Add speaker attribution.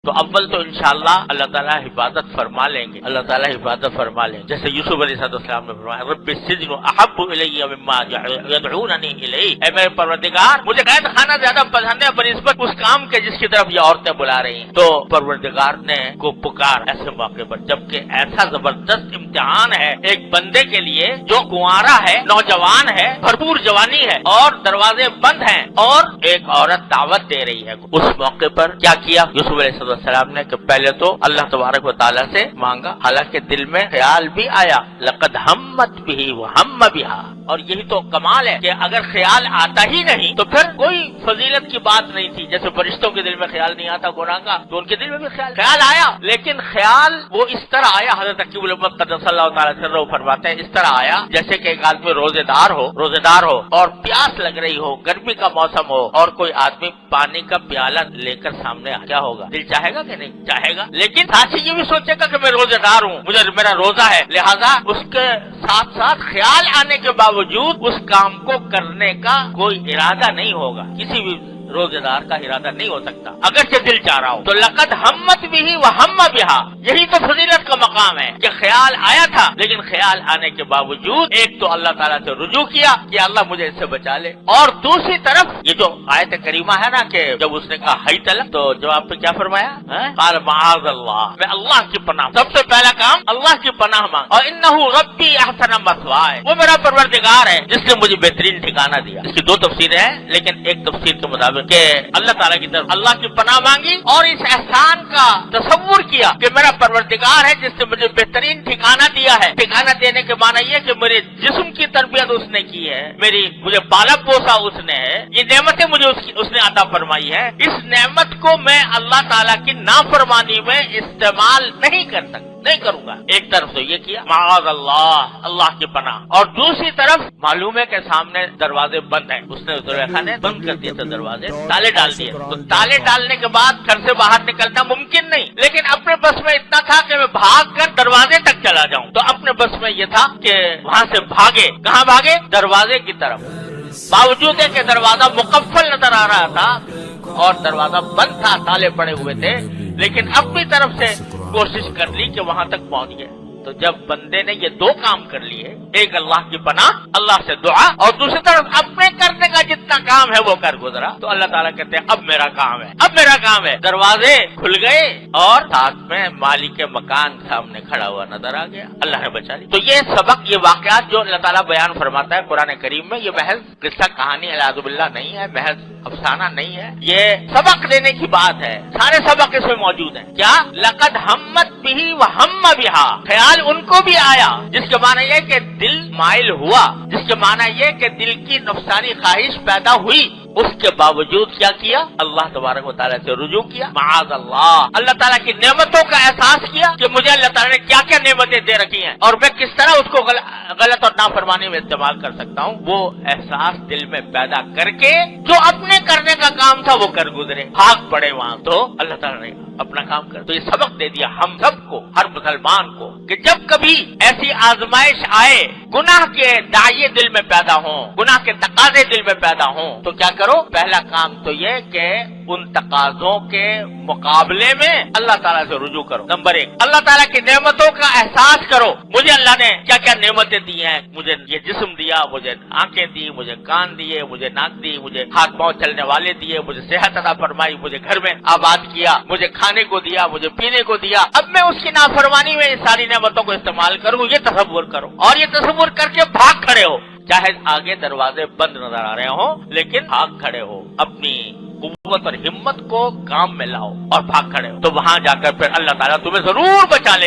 Speaker 1: تو اول تو انشاءاللہ اللہ تعالیٰ حفاظت فرما لیں گے، اللہ تعالیٰ حفاظت فرما لیں گے، جیسے یوسف علیہ السلام نے فرمایا رب السجن احب الی مما یدعوننی الیہ، اے میرے پروردگار مجھے قید خانہ زیادہ پسند ہے بنسبت اس کام کے جس کی طرف یہ عورتیں بلا رہی ہیں۔ تو پروردگار نے کو پکار ایسے موقع پر، جبکہ ایسا زبردست امتحان ہے ایک بندے کے لیے جو کنوارا ہے، نوجوان ہے، بھرپور جوانی ہے اور دروازے بند ہیں، اور ایک عورت دعوت دے رہی ہے۔ اس موقع پر کیا کیا یوسف علیہ السلام نے کہ پہلے تو اللہ تبارک و تعالیٰ سے مانگا، حالانکہ دل میں خیال بھی آیا لقد ہمت بھی وہم بہا، اور یہی تو کمال ہے کہ اگر خیال آتا ہی نہیں تو پھر کوئی فضیلت کی بات نہیں تھی۔ جیسے فرشتوں کے دل میں خیال نہیں آتا گناہ کا، تو ان کے دل میں بھی خیال آیا، لیکن خیال وہ اس طرح آیا، حضرت عقیل الامت قدس اللہ تعالیٰ سرہ فرماتے ہیں اس طرح آیا جیسے کہ ایک آدمی روزے دار ہو اور پیاس لگ رہی ہو، گرمی کا موسم ہو، اور کوئی آدمی پانی کا پیالہ لے کر سامنے کیا ہوگا؟ دل چاہے گا کہ نہیں چاہے گا، لیکن ساتھ ہی یہ بھی سوچے گا کہ میں روزے دار ہوں، مجھے میرا روزہ ہے، لہذا اس کے ساتھ ساتھ خیال آنے کے باوجود اس کام کو کرنے کا کوئی ارادہ نہیں ہوگا، کسی بھی روزے دار کا ارادہ نہیں ہو سکتا اگرچہ دل چاہ رہا ہو۔ تو لقد ہمت بھی وہم بہا، یہی تو فضیلت کا مقام ہے کہ خیال آیا تھا لیکن خیال آنے کے باوجود ایک تو اللہ تعالیٰ سے رجوع کیا کہ اللہ مجھے اس سے بچا لے، اور دوسری طرف یہ جو آیت کریمہ ہے نا کہ جب اس نے کہا حیت لک، تو جواب پہ کیا فرمایا؟ قال معاذ اللہ، میں اللہ کی پناہ، سب سے پہلا کام اللہ کی پناہ مانگ، اور انہ ربی احسن مثوائے، وہ میرا پروردگار ہے جس نے مجھے بہترین ٹھکانہ دیا۔ اس کی دو تفسیریں ہیں، لیکن ایک تفسیر کے مطابق کہ اللہ تعالیٰ کی طرف اللہ کی پناہ مانگی اور اس احسان کا تصور کیا کہ میرا پروردگار ہے جس نے مجھے بہترین ٹھکانہ دیا ہے۔ ٹھکانہ دینے کے معنی یہ کہ میرے جسم کی تربیت اس نے کی ہے، مجھے پالا پوسا اس نے ہے، یہ نعمتیں مجھے اس نے عطا فرمائی ہے، اس نعمت کو میں اللہ تعالیٰ کی نافرمانی میں استعمال نہیں کر سکتا، نہیں کروں گا۔ ایک طرف تو یہ کیا معاذ اللہ، اللہ کی پناہ، اور دوسری طرف معلوم ہے کہ سامنے دروازے بند ہیں، اس نے زلیخا نے بند کر دیے تھے دروازے، تالے ڈال دیے، تو تالے ڈالنے کے بعد گھر سے باہر نکلنا ممکن نہیں، لیکن اپنے بس میں اتنا تھا کہ میں بھاگ کر دروازے تک چلا جاؤں، تو اپنے بس میں یہ تھا کہ وہاں سے بھاگے، کہاں بھاگے؟ دروازے کی طرف، باوجود ہے کہ دروازہ مقفل نظر آ رہا تھا اور دروازہ بند تھا، تالے پڑے ہوئے تھے، لیکن اپنی طرف سے کوشش کر لی کہ وہاں تک پہنچ گئے۔ تو جب بندے نے یہ دو کام کر لیے، ایک اللہ کی پناہ، اللہ سے دعا، اور دوسری طرف اپنے کرنے کا جتنا کام ہے وہ کر گزرا، تو اللہ تعالیٰ کہتے ہیں اب میرا کام ہے، اب میرا کام ہے۔ دروازے کھل گئے اور ساتھ میں مالک مکان سامنے کھڑا ہوا نظر آ گیا، اللہ نے بچا لی۔ تو یہ سبق، یہ واقعات جو اللہ تعالیٰ بیان فرماتا ہے قرآن کریم میں، یہ محض قصہ کہانی اعوذ باللہ نہیں ہے، محض افسانہ نہیں ہے، یہ سبق دینے کی بات ہے، سارے سبق اس میں موجود ہیں۔ کیا؟ لقد ہمت بھی وہم بہا، خیال ان کو بھی آیا، جس کے معنی یہ کہ دل مائل ہوا، جس کے معنی یہ کہ دل کی نفسانی خواہش پیدا ہوئی، اس کے باوجود کیا کیا؟ اللہ تبارک و تعالیٰ سے رجوع کیا، معاذ اللہ تعالیٰ کی نعمتوں کا احساس کیا کہ مجھے اللہ تعالیٰ نے کیا کیا نعمتیں دے رکھی ہیں اور میں کس طرح اس کو غلط اور نافرمانی میں استعمال کر سکتا ہوں، وہ احساس دل میں پیدا کر کے جو اپنے کرنے کا کام تھا وہ کر گزرے، بھاگ پڑے وہاں، تو اللہ تعالیٰ نے اپنا کام کر۔ تو یہ سبق دے دیا ہم سب کو، ہر مسلمان کو، کہ جب کبھی ایسی آزمائش آئے، گناہ کے داعیے دل میں پیدا ہوں، گناہ کے تقاضے دل میں پیدا ہوں، تو کیا کرو؟ پہلا کام تو یہ کہ ان تقاضوں کے مقابلے میں اللہ تعالیٰ سے رجوع کرو۔ نمبر ایک، اللہ تعالیٰ کی نعمتوں کا احساس کرو، مجھے اللہ نے کیا کیا نعمتیں دی ہیں، مجھے یہ جسم دیا، مجھے آنکھیں دی، مجھے کان دیے، مجھے ناک دی، مجھے ہاتھ پاؤں چلنے والے دیے، مجھے صحت عطا فرمائی، مجھے گھر میں آباد کیا، مجھے کھانے کو دیا، مجھے پینے کو دیا، اب میں اس کی نافرمانی میں ان ساری نعمتوں کو استعمال کروں، یہ تصور کرو، اور یہ تصور کر کے بھاگ کھڑے ہو، چاہے آگے دروازے بند نظر آ رہے ہوں لیکن بھاگ کھڑے ہو، اپنی قوت اور ہمت کو کام میں لاؤ اور بھاگ کھڑے ہو، تو وہاں جا کر پھر اللہ تعالیٰ تمہیں ضرور بچا لے۔